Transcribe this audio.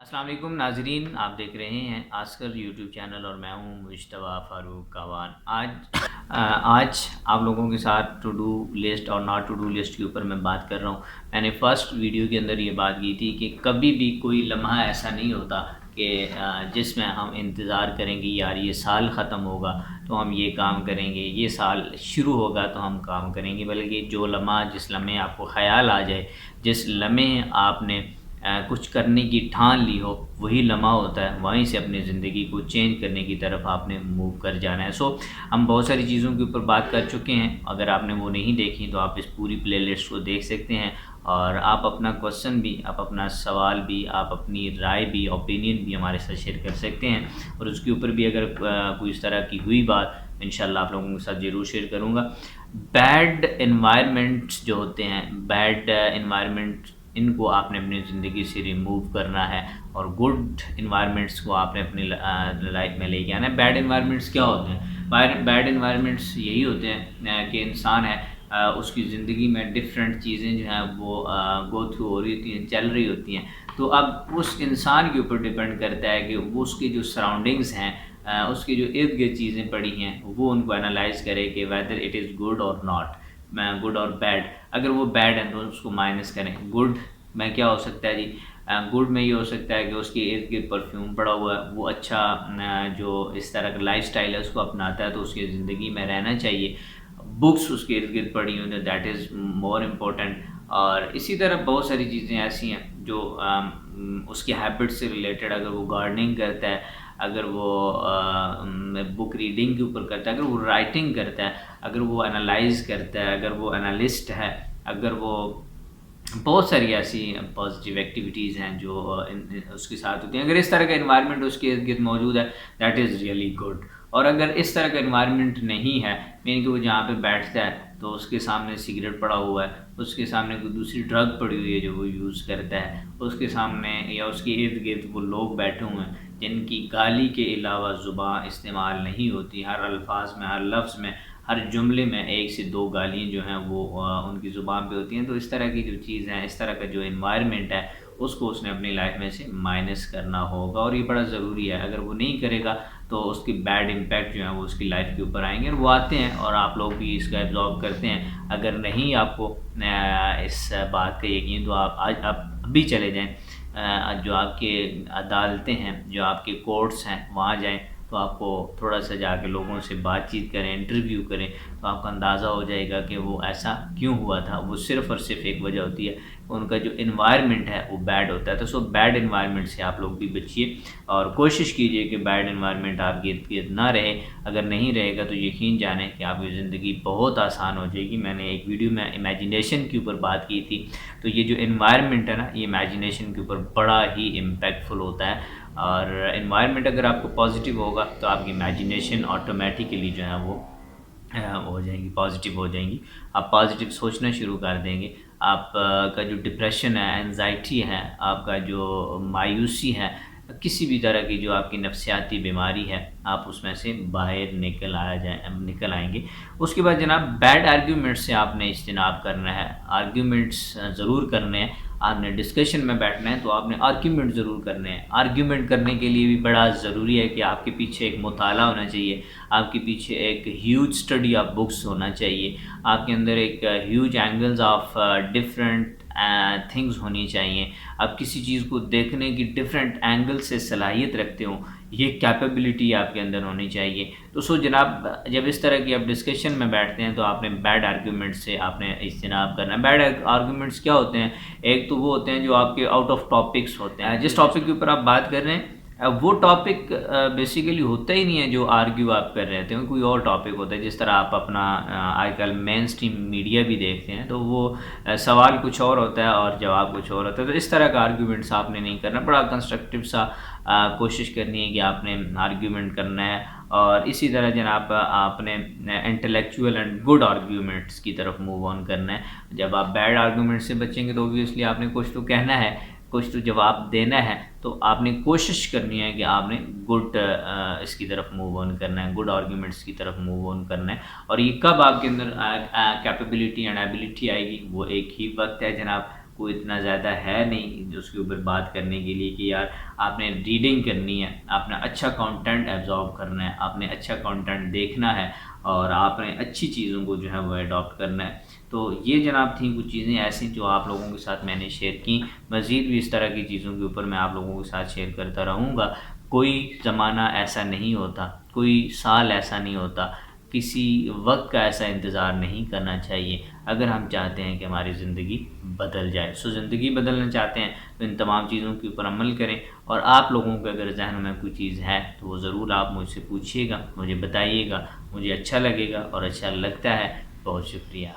अस्सलाम वालेकुम नाजरीन, आप देख रहे हैं आस्कर यूट्यूब चैनल और मैं हूं मुज्तबा फ़ारूक कावान। आज आप लोगों के साथ टू डू लिस्ट और नॉट टू डू लिस्ट के ऊपर मैं बात कर रहा हूं। मैंने फ़र्स्ट वीडियो के अंदर ये बात की थी कि कभी भी कोई लम्हा ऐसा नहीं होता कि जिसमें हम इंतज़ार करेंगे यार ये साल ख़त्म होगा तो हम ये काम करेंगे, ये साल शुरू होगा तो हम काम करेंगे, बल्कि जो लम्हा जिस लम्हे आपको ख़याल आ जाए, जिस लम्हे आपने कुछ करने की ठान ली हो, वही लम्हा होता है। वहीं से अपनी ज़िंदगी को चेंज करने की तरफ आपने मूव कर जाना है। हम बहुत सारी चीज़ों के ऊपर बात कर चुके हैं। अगर आपने वो नहीं देखी तो आप इस पूरी प्लेलिस्ट को देख सकते हैं और आप अपना क्वेश्चन भी, आप अपना सवाल भी, आप अपनी राय भी, ओपिनियन भी हमारे साथ शेयर कर सकते हैं। और उसके ऊपर भी अगर कोई इस तरह की हुई बात, इंशाल्लाह आप लोगों के साथ ज़रूर शेयर करूँगा। बैड एनवायरनमेंट जो होते हैं, बैड एनवायरनमेंट, इनको आपने अपनी ज़िंदगी से रिमूव करना है और गुड इन्वायरमेंट्स को आपने अपनी लाइफ में लेके आना है। बैड इन्वायरमेंट्स क्या होते हैं? बैड इन्वायरमेंट्स यही होते हैं कि इंसान है, उसकी ज़िंदगी में डिफरेंट चीज़ें जो हैं वो गो थ्रू हो रही होती हैं, चल रही होती हैं। तो अब उस इंसान के ऊपर डिपेंड करता है कि वो उसकी जो सराउंडिंग्स हैं, उसकी जो इर्द गिर्द चीज़ें पड़ी हैं, वो उनको एनालाइज करे कि वेदर इट इज़ गुड और नॉट, गुड और बैड। अगर वो बैड है तो उसको माइनस करें। गुड में क्या हो सकता है जी? गुड में ये हो सकता है कि उसके इर्द गिर्द परफ्यूम पड़ा हुआ है, वो अच्छा जो इस तरह का लाइफ स्टाइल है उसको अपनाता है, तो उसकी ज़िंदगी में रहना चाहिए। बुक्स उसके इर्द गिर्द पड़ी हुई हैं, दैट इज़ मोर इम्पोर्टेंट। और इसी तरह बहुत सारी चीज़ें ऐसी हैं जो उसकी हैबिट से रिलेटेड, अगर वो गार्डनिंग करता है, अगर वो बुक रीडिंग के ऊपर करता है, अगर वो राइटिंग करता है, अगर वो एनालाइज करता है, अगर वो एनालिस्ट है, अगर वो बहुत सारी ऐसी पॉजिटिव एक्टिविटीज़ हैं जो उसके साथ होती हैं। अगर इस तरह का इन्वायरमेंट उसके इर्द गिर्द मौजूद है, दैट इज़ रियली गुड। और अगर इस तरह का इन्वायरमेंट नहीं है, मीन कि वो जहाँ पे बैठता है तो उसके सामने सिगरेट पड़ा हुआ है, उसके सामने कोई दूसरी ड्रग पड़ी हुई है जो वो यूज़ करता है, उसके सामने या उसके इर्द गिर्द वो लोग बैठे हुए हैं जिनकी गाली के अलावा ज़ुबान इस्तेमाल नहीं होती, हर अल्फाज में, हर लफ्ज़ में, हर जुमले में एक से दो गालियाँ जो हैं वो उनकी ज़ुबान पे होती हैं। तो इस तरह की जो चीज़ है, इस तरह का जो एनवायरनमेंट है, उसको उसने अपनी लाइफ में से माइनस करना होगा और ये बड़ा ज़रूरी है। अगर वो नहीं करेगा तो उसकी बैड इम्पैक्ट जो है वो उसकी लाइफ के ऊपर आएंगे और वो आते हैं और आप लोग भी इसका एब्जॉर्ब करते हैं। अगर नहीं आपको इस बात का यकीन, तो आप आज आप अभी चले जाएँ, जो आपके अदालतें हैं, जो आपके कोर्ट्स हैं, वहाँ जाएँ, तो आपको थोड़ा सा जाके लोगों से बातचीत करें, इंटरव्यू करें, तो आपको अंदाज़ा हो जाएगा कि वो ऐसा क्यों हुआ था। वो सिर्फ़ और सिर्फ एक वजह होती है, उनका जो एनवायरनमेंट है वो बैड होता है। तो बैड एनवायरनमेंट से आप लोग भी बचिए और कोशिश कीजिए कि बैड एनवायरनमेंट आपके इर्द गिर्द ना रहे। अगर नहीं रहेगा तो यकीन जानें कि आपकी ज़िंदगी बहुत आसान हो जाएगी। मैंने एक वीडियो में इमेजिनेशन के ऊपर बात की थी, तो ये जो एनवायरनमेंट है ना, ये इमेजिनेशन के ऊपर बड़ा ही इम्पैक्टफुल होता है। और एनवायरनमेंट अगर आपको पॉजिटिव होगा तो आपकी इमेजिनेशन ऑटोमेटिकली जो है वो हो जाएंगी, पॉजिटिव हो जाएंगी। आप पॉजिटिव सोचना शुरू कर देंगे। आप का जो डिप्रेशन है, एंजाइटी है, आपका जो मायूसी है, किसी भी तरह की जो आपकी नफ्सियाती बीमारी है, आप उसमें से बाहर निकल आएंगे। उसके बाद जनाब, बैड आर्ग्यूमेंट्स से आपने इज्तनाब करना है। आर्ग्यूमेंट्स ज़रूर करने हैं, आपने डिस्कशन में बैठना है तो आपने आर्ग्यूमेंट ज़रूर करने हैं। आर्ग्यूमेंट करने के लिए भी बड़ा ज़रूरी है कि आपके पीछे एक मुताला होना चाहिए, आपके पीछे एक ह्यूज स्टडी ऑफ बुक्स होना चाहिए, आपके अंदर एक huge angles of different things होनी चाहिए। आप किसी चीज़ को देखने की डिफरेंट एंगल से सलाहियत रखते हो, ये कैपेबिलिटी आपके अंदर होनी चाहिए। तो जनाब, जब इस तरह की आप डिस्कशन में बैठते हैं तो आपने बैड आर्ग्यूमेंट्स से आपने इज्तनाब करना है। बैड आर्ग्यूमेंट्स क्या होते हैं? एक तो वो होते हैं जो आपके आउट ऑफ टॉपिक्स होते हैं, जिस टॉपिक के ऊपर आप बात कर रहे हैं वो टॉपिक बेसिकली होता ही नहीं है जो आर्ग्यू आप कर रहे थे, कोई और टॉपिक होता है। जिस तरह आप अपना आजकल मेन स्ट्रीम मीडिया भी देखते हैं तो वो सवाल कुछ और होता है और जवाब कुछ और होता है। तो इस तरह का आर्ग्यूमेंट्स आपने नहीं करना, बड़ा कंस्ट्रक्टिव सा कोशिश करनी है कि आपने आर्ग्यूमेंट करना है। और इसी तरह जनाब, आपने इंटेलेक्चुअल एंड गुड आर्ग्यूमेंट्स की तरफ मूव ऑन करना है। जब आप बैड आर्ग्यूमेंट से बचेंगे तो ऑब्वियसली आपने कुछ तो कहना है, कुछ तो जवाब देना है, तो आपने कोशिश करनी है कि आपने गुड इसकी तरफ मूव ऑन करना है, गुड आर्ग्यूमेंट्स की तरफ मूव ऑन करना है। और ये कब आपके अंदर कैपेबिलिटी एंड एबिलिटी आएगी, वो एक ही वक्त है जनाब, کوئی اتنا زیادہ ہے نہیں جو اس کے اوپر بات کرنے کے لیے کہ یار آپ نے ریڈنگ کرنی ہے، آپ نے اچھا کانٹینٹ ایبزارب کرنا ہے، آپ نے اچھا کانٹینٹ دیکھنا ہے اور آپ نے اچھی چیزوں کو جو ہے وہ اڈاپٹ کرنا ہے۔ تو یہ جناب تھیں کچھ چیزیں ایسی جو آپ لوگوں کے ساتھ میں نے شیئر کی۔ مزید بھی اس طرح کی چیزوں کے اوپر میں آپ لوگوں کے ساتھ شیئر کرتا رہوں گا۔ کوئی زمانہ ایسا نہیں ہوتا، کوئی سال ایسا نہیں ہوتا، کسی وقت کا ایسا انتظار نہیں کرنا چاہیے اگر ہم چاہتے ہیں کہ ہماری زندگی بدل جائے۔ زندگی بدلنا چاہتے ہیں تو ان تمام چیزوں کے اوپر عمل کریں، اور آپ لوگوں کے اگر ذہن میں کوئی چیز ہے تو وہ ضرور آپ مجھ سے پوچھیے گا، مجھے بتائیے گا، مجھے اچھا لگے گا اور اچھا لگتا ہے۔ بہت شکریہ۔